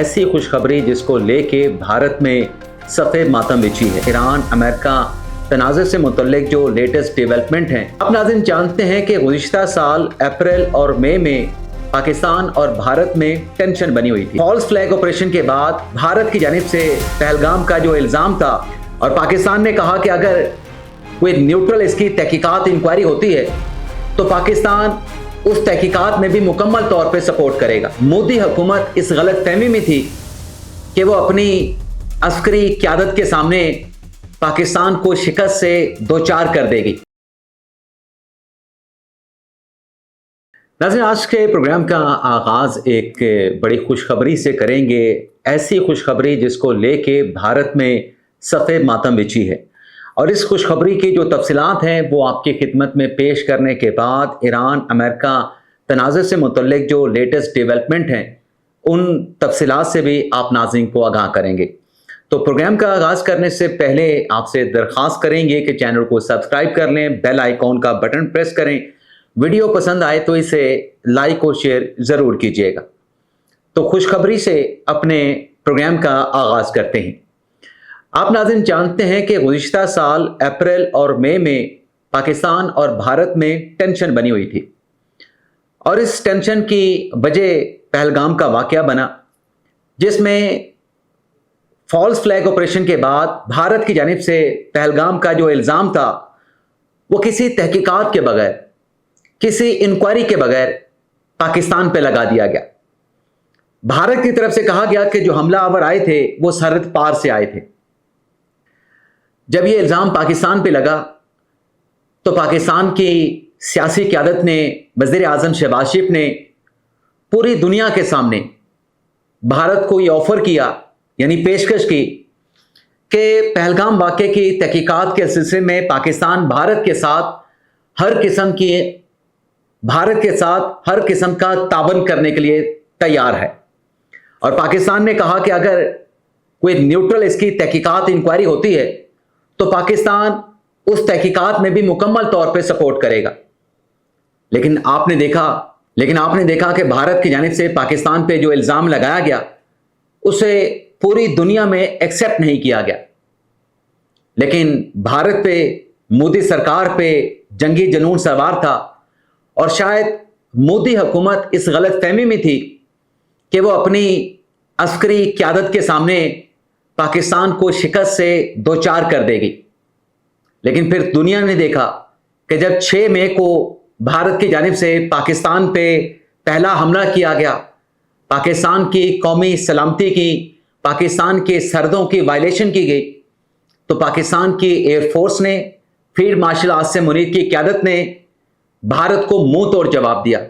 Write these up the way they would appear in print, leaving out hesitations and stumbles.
ऐसी खुशखबरी जिसको लेके भारत में सफ़ेद मातम बिछी है। ईरान अमेरिका तनाज़े से मुतल्लिक जो लेटेस्ट डेवलपमेंट हैं, अब नाज़रीन जानते हैं कि गुज़िश्ता साल अप्रैल और मई में पाकिस्तान और भारत में टेंशन बनी हुई थी। फॉल्स फ्लैग ऑपरेशन के बाद भारत की जानिब से पहलगाम का जो इल्ज़ाम था और पाकिस्तान ने कहा कि अगर कोई न्यूट्रल इसकी तहकीकात इंक्वायरी होती है तो पाकिस्तान उस तहकीकात में भी मुकम्मल तौर पे सपोर्ट करेगा। मोदी हुकूमत इस गलत फहमी में थी कि वो अपनी अस्करी क़यादत के सामने पाकिस्तान को शिकस्त से दो-चार कर देगी। नाज़रीन, आज के प्रोग्राम का आगाज़ एक बड़ी खुशखबरी से करेंगे। ऐसी खुशखबरी जिसको लेके भारत में सफ़ेद मातम बिछी है और इस खुशखबरी की जो तफसीलात हैं वो आपकी खिदमत में पेश करने के बाद ईरान अमेरिका तनाज़े से मुतल्लिक जो लेटेस्ट डेवलपमेंट हैं उन तफसीलात से भी आप नाज़रीन को आगाह करेंगे। तो प्रोग्राम का आगाज़ करने से पहले आपसे दरख्वास्त करेंगे कि चैनल को सब्सक्राइब कर लें, बेल आइकॉन का बटन प्रेस करें, वीडियो पसंद आए तो इसे लाइक और शेयर ज़रूर कीजिएगा। तो खुशखबरी से अपने प्रोग्राम का आगाज़ करते हैं। आप नाज़रीन जानते हैं कि गुज़िश्ता साल अप्रैल और मई में पाकिस्तान और भारत में टेंशन बनी हुई थी और इस टेंशन की वजह पहलगाम का वाक़या बना, जिसमें फॉल्स फ्लैग ऑपरेशन के बाद भारत की जानिब से पहलगाम का जो इल्ज़ाम था वो किसी तहकीकात के बगैर, किसी इंक्वायरी के बगैर पाकिस्तान पे लगा दिया गया। भारत की तरफ से कहा गया कि जो हमलावर आए थे वो सरहद पार से आए थे। जब ये इल्ज़ाम पाकिस्तान पे लगा तो पाकिस्तान की सियासी क़यादत ने, वज़ीर आज़म शहबाज शरीफ ने पूरी दुनिया के सामने भारत को ये ऑफ़र किया, यानी पेशकश की कि पहलगाम वाक़े की तहकीकात के सिलसिले में पाकिस्तान भारत के साथ हर किस्म का तावन करने के लिए तैयार है। और पाकिस्तान ने कहा कि अगर कोई न्यूट्रल इसकी तहकीकात इंक्वायरी होती है तो पाकिस्तान उस तहकीकात में भी मुकम्मल तौर पे सपोर्ट करेगा। लेकिन आपने देखा कि भारत की जानिब से पाकिस्तान पे जो इल्ज़ाम लगाया गया उसे पूरी दुनिया में एक्सेप्ट नहीं किया गया। लेकिन भारत पे, मोदी सरकार पे जंगी जुनून सवार था और शायद मोदी हुकूमत इस गलत फहमी में थी कि वो अपनी अस्करी क़यादत के सामने पाकिस्तान को शिकस्त से दो-चार कर देगी। लेकिन फिर दुनिया ने देखा कि जब 6 मई को भारत की जानिब से पाकिस्तान पे पहला हमला किया गया, पाकिस्तान की कौमी सलामती की, पाकिस्तान के सरहदों की वायलेशन की गई, तो पाकिस्तान की एयरफोर्स ने, फील्ड मार्शल आसिम मुनीर की क़यादत ने भारत को मुंह तोड़ जवाब दिया।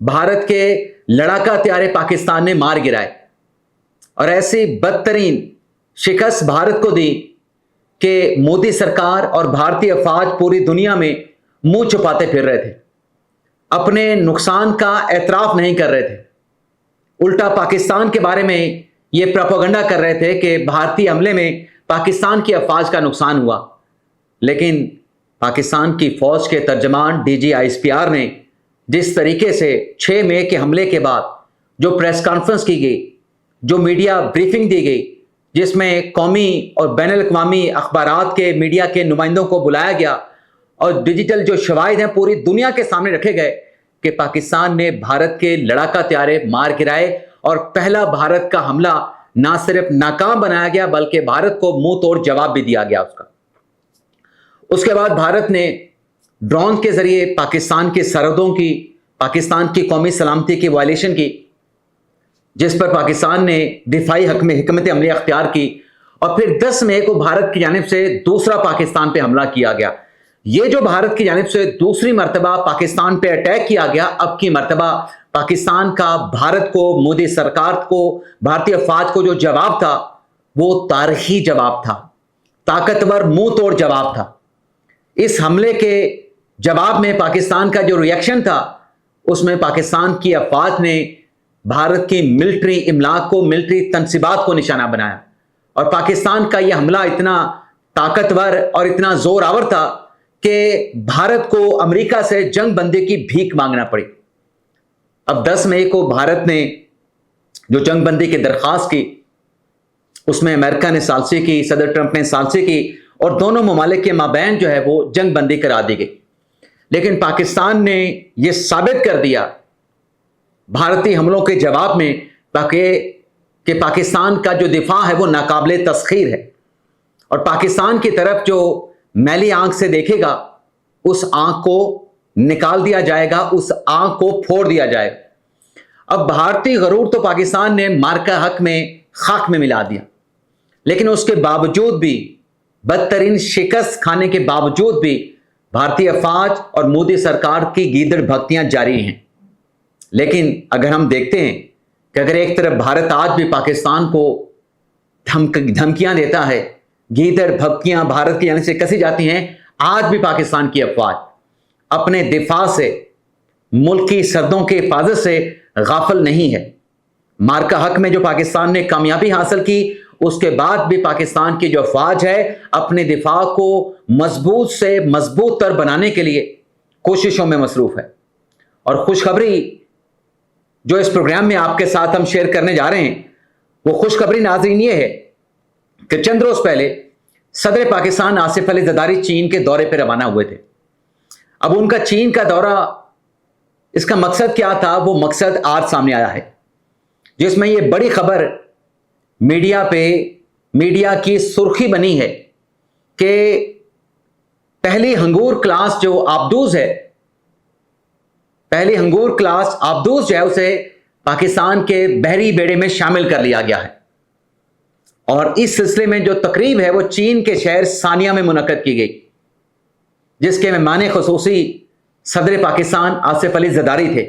भारत के लड़ाका त्यारे पाकिस्तान ने मार गिराए और ऐसी बदतरीन शिकस्त भारत को दी कि मोदी सरकार और भारतीय अफवाज पूरी दुनिया में मुंह छुपाते फिर रहे थे, अपने नुकसान का एतराफ़ नहीं कर रहे थे, उल्टा पाकिस्तान के बारे में ये प्रोपेगेंडा कर रहे थे कि भारतीय हमले में पाकिस्तान की अफवाज का नुकसान हुआ। लेकिन पाकिस्तान की फ़ौज के तर्जमान DGISPR ने जिस तरीके से 6 मई के हमले के बाद जो प्रेस कॉन्फ्रेंस की गई, जो मीडिया ब्रीफिंग दी गई, जिसमें कौमी और बैनुल-अक़वामी अखबारात के मीडिया के नुमाइंदों को बुलाया गया और डिजिटल जो शवाहिद हैं पूरी दुनिया के सामने रखे गए कि पाकिस्तान ने भारत के लड़ाका त्यारे मार गिराए और पहला भारत का हमला ना सिर्फ नाकाम बनाया गया बल्कि भारत को मुंह तोड़ जवाब भी दिया गया उसका। उसके बाद भारत ने ड्रोन के जरिए पाकिस्तान की सरहदों की, पाकिस्तान की कौमी सलामती की वायलेशन की, जिस पर पाकिस्तान ने दिफाई हिकमत अमली अख्तियार की और फिर 10 मई को भारत की जानिब से दूसरा पाकिस्तान पे हमला किया गया। ये जो भारत की जानिब से दूसरी मरतबा पाकिस्तान पे अटैक किया गया, अब की मरतबा पाकिस्तान का भारत को, मोदी सरकार को, भारतीय अफवाज को जो जवाब था वो तारीखी जवाब था, ताकतवर मुंह तोड़ जवाब था। इस हमले के जवाब में पाकिस्तान का जो रिएक्शन था उसमें पाकिस्तान की अफवाज ने भारत की मिलिट्री इमलाक को, मिलिट्री तनसीबात को निशाना बनाया और पाकिस्तान का यह हमला इतना ताकतवर और इतना जोर आवर था कि भारत को अमेरिका से जंग बंदी की भीख मांगना पड़ी। अब 10 मई को भारत ने जो जंग बंदी की दरख्वास्त की, उसमें अमेरिका ने सालसी की, सदर ट्रंप ने सालसी की, और दोनों ममालिक के माबैन जो है वो जंग बंदी करा दी गई। लेकिन पाकिस्तान ने यह साबित कर दिया भारतीय हमलों के जवाब में कि पाकिस्तान का जो दिफा है वो नाकाबिले तस्खीर है, और पाकिस्तान की तरफ जो मैली आंख से देखेगा उस आंख को निकाल दिया जाएगा, उस आंख को फोड़ दिया जाएगा। अब भारतीय गरूर तो पाकिस्तान ने मार्का हक में खाक में मिला दिया, लेकिन उसके बावजूद भी, बदतरीन शिकस्त खाने के बावजूद भी भारतीय अफवाज और मोदी सरकार की गीदड़ भक्तियां जारी हैं। लेकिन अगर हम देखते हैं कि अगर एक तरफ भारत आज भी पाकिस्तान को धमकियां देता है, गीदड़ भक्तियां भारत की जानिब से कसी जाती हैं, आज भी पाकिस्तान की अफवाज अपने दिफा से, मुल्क की सरहदों की हिफाजत से गाफिल नहीं है। मार्का हक में जो पाकिस्तान ने कामयाबी हासिल की, उसके बाद भी पाकिस्तान की जो अफवाज है अपने दिफा को मजबूत से मजबूत तर बनाने के लिए कोशिशों में मसरूफ है। और खुशखबरी जो इस प्रोग्राम में आपके साथ हम शेयर करने जा रहे हैं, वो खुशखबरी नाज़रीन ये है कि चंद रोज पहले सदर पाकिस्तान आसिफ अली ज़रदारी चीन के दौरे पर रवाना हुए थे। अब उनका चीन का दौरा, इसका मकसद क्या था, वो मकसद आज सामने आया है, जिसमें ये बड़ी खबर मीडिया की सुर्खी बनी है कि पहली हंगूर क्लास जो आबदूज है, उसे पाकिस्तान के बहरी बेड़े में शामिल कर लिया गया है। और इस सिलसिले में जो तकरीब है वो चीन के शहर सानिया में मुनक्कद की गई, जिसके मेहमान खुसूसी सदर पाकिस्तान आसिफ अली ज़रदारी थे।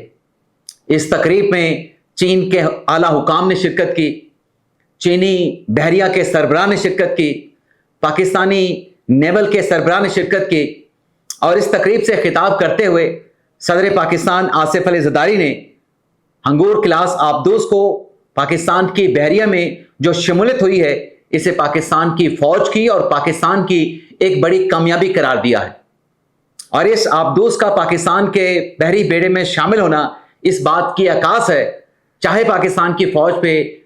इस तकरीब में चीन के आला हुकाम ने शिरकत की, चीनी बहरिया के सरबराह ने शिरकत की, पाकिस्तानी नेवल के सरबराह ने शिरकत की। और इस तकरीब से खिताब करते हुए सदर पाकिस्तान आसिफ अली ज़रदारी ने हंगूर क्लास आबदूस को पाकिस्तान की बहरिया में जो शमूलियत हुई है, इसे पाकिस्तान की फौज की और पाकिस्तान की एक बड़ी कामयाबी करार दिया है। और इस आबदूस का पाकिस्तान के बहरी बेड़े में शामिल होना इस बात की अक्कास है, चाहे पाकिस्तान की फौज पे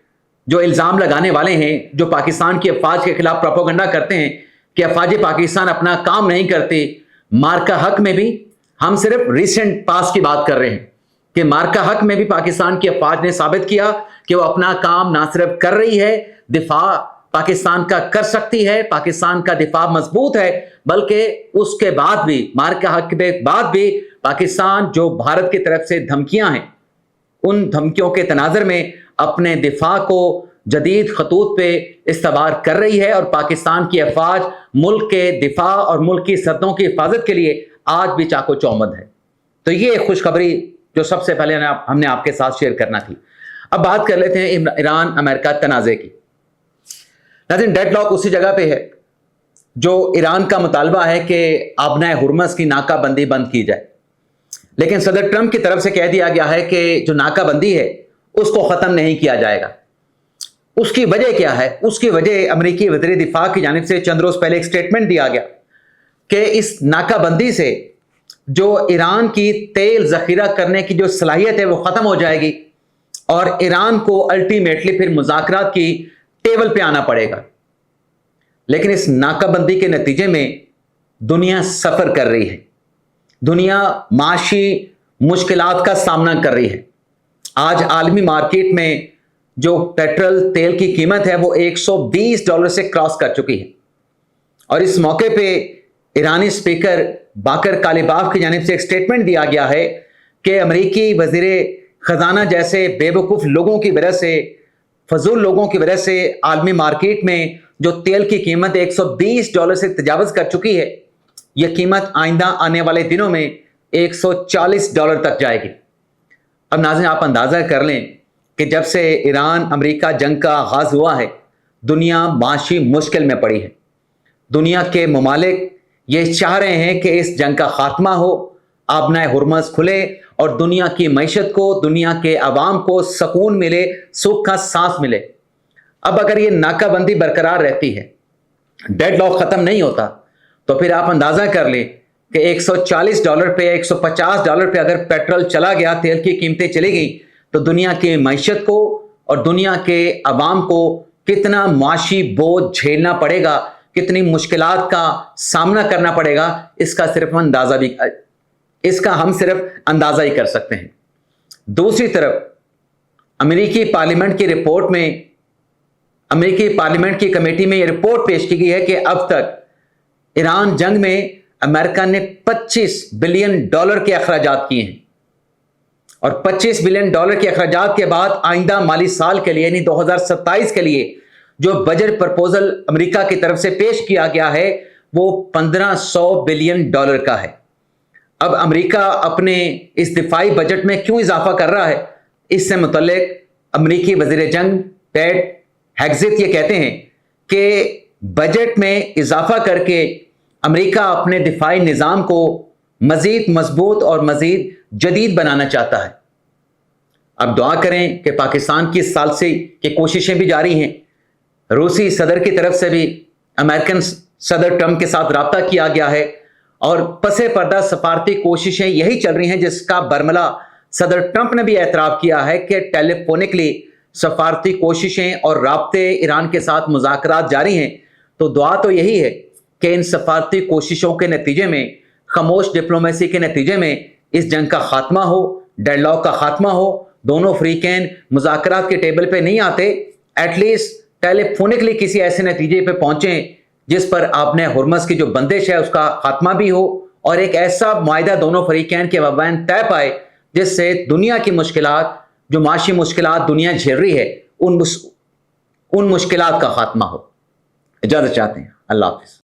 जो इल्ज़ाम लगाने वाले हैं, जो पाकिस्तान की अफवाज के खिलाफ प्रोपेगेंडा करते हैं कि अफवाज पाकिस्तान अपना काम नहीं करती। मार्का हक में भी हम सिर्फ रिसेंट पास की बात कर रहे हैं कि मार्का हक में भी पाकिस्तान की अफवाज ने साबित किया कि वो अपना काम ना सिर्फ कर रही है, दिफा पाकिस्तान का कर सकती है, पाकिस्तान का दिफा मजबूत है, बल्कि उसके बाद भी, मार्का हक के बाद भी पाकिस्तान जो भारत की तरफ से धमकियां हैं, उन धमकियों के तनाजर में अपने दिफा को जदीद खतूत पे इस्तवार कर रही है। और पाकिस्तान की अफवाज मुल्क के दिफा और मुल्क की सरहदों की हिफाजत के लिए आज भी चाको चौमद है। तो ये खुशखबरी जो सबसे पहले हमने आपके साथ शेयर करना थी। अब बात कर लेते हैं ईरान अमेरिका तनाज़े की। लेकिन डेडलॉक उसी जगह पे है जो ईरान का मुतालबा है कि आबनाए हुर्मस की नाकाबंदी बंद की जाए, लेकिन सदर ट्रंप की तरफ से कह दिया गया है कि जो नाकाबंदी है उसको ख़त्म नहीं किया जाएगा। उसकी वजह क्या है? उसकी वजह अमेरिकी वज़ीर दिफा की जानिब से चंद रोज़ पहले एक स्टेटमेंट दिया गया कि इस नाकाबंदी से जो ईरान की तेल ज़ख़ीरा करने की जो सलाहियत है वो ख़त्म हो जाएगी और ईरान को अल्टीमेटली फिर मुज़ाकरात की टेबल पे आना पड़ेगा। लेकिन इस नाकाबंदी के नतीजे में दुनिया सफ़र कर रही है, दुनिया माशी मुश्किलात का सामना कर रही है। आज आलमी मार्केट में जो पेट्रोल तेल की कीमत है वो $120 से क्रॉस कर चुकी है। और इस मौके पे ईरानी स्पीकर बाकर कालिबाफ की जानिब से एक स्टेटमेंट दिया गया है कि अमेरिकी वज़ीर ख़जाना जैसे बेवकूफ़ लोगों की वजह से, फजूल लोगों की वजह से आलमी मार्केट में जो तेल की कीमत $120 से तजावज़ कर चुकी है, यह कीमत आइंदा आने वाले दिनों में $140 तक जाएगी। अब नाज़रीन आप अंदाज़ा कर लें कि जब से ईरान अमेरिका जंग का आगाज़ हुआ है, दुनिया माशी मुश्किल में पड़ी है। दुनिया के ममालिक ये चाह रहे हैं कि इस जंग का खात्मा हो, आबनाए हुर्मस खुले और दुनिया की मईशत को, दुनिया के अवाम को सुकून मिले, सुख का सांस मिले। अब अगर ये नाकाबंदी बरकरार रहती है, डेडलॉक ख़त्म नहीं होता, तो फिर आप अंदाज़ा कर लें कि $140 पे, $150 पे अगर पेट्रोल चला गया, तेल की कीमतें चली गई, तो दुनिया की मईशत को اور دنیا کے عوام کو کتنا معاشی بوجھ جھیلنا پڑے گا، کتنی مشکلات کا سامنا کرنا پڑے گا، اس کا ہم صرف اندازہ ہی کر سکتے ہیں۔ دوسری طرف امریکی پارلیمنٹ کی رپورٹ میں، امریکی پارلیمنٹ کی کمیٹی میں یہ رپورٹ پیش کی گئی ہے کہ اب تک ایران جنگ میں امریکہ نے $25 بلین کے اخراجات کیے ہیں، اور $25 بلین کے اخراجات کے بعد آئندہ مالی سال کے لیے یعنی 2027 کے لیے جو بجٹ پرپوزل امریکہ کی طرف سے پیش کیا گیا ہے وہ $1500 بلین کا ہے۔ اب امریکہ اپنے اس دفاعی بجٹ میں کیوں اضافہ کر رہا ہے؟ اس سے متعلق امریکی وزیر جنگ پیٹ ہیگزیت یہ کہتے ہیں کہ بجٹ میں اضافہ کر کے امریکہ اپنے دفاعی نظام کو مزید مضبوط اور مزید جدید بنانا چاہتا ہے۔ اب دعا کریں کہ پاکستان کی ثالثی کی کوششیں بھی جاری ہیں۔ روسی صدر کی طرف سے بھی امریکن صدر ٹرمپ کے ساتھ رابطہ کیا گیا ہے، اور پس پردہ سفارتی کوششیں یہی چل رہی ہیں جس کا برملا صدر ٹرمپ نے بھی اعتراف کیا ہے کہ ٹیلی فونکلی سفارتی کوششیں اور رابطے ایران کے ساتھ مذاکرات جاری ہیں۔ تو دعا تو یہی ہے کہ ان سفارتی کوششوں کے نتیجے میں، خاموش ڈپلومیسی کے نتیجے میں اس جنگ کا خاتمہ ہو، ڈیڈ لاک کا خاتمہ ہو، دونوں فریقین مذاکرات کے ٹیبل پہ نہیں آتے، ایٹ لیسٹ ٹیلی فونکلی کسی ایسے نتیجے پہ پہنچیں جس پر آپ نے ہرمز کی جو بندش ہے اس کا خاتمہ بھی ہو، اور ایک ایسا معاہدہ دونوں فریقین کے مابین طے پائے جس سے دنیا کی مشکلات، جو معاشی مشکلات دنیا جھیل رہی ہے، ان مشکلات کا خاتمہ ہو۔ اجازت چاہتے ہیں۔ اللہ حافظ۔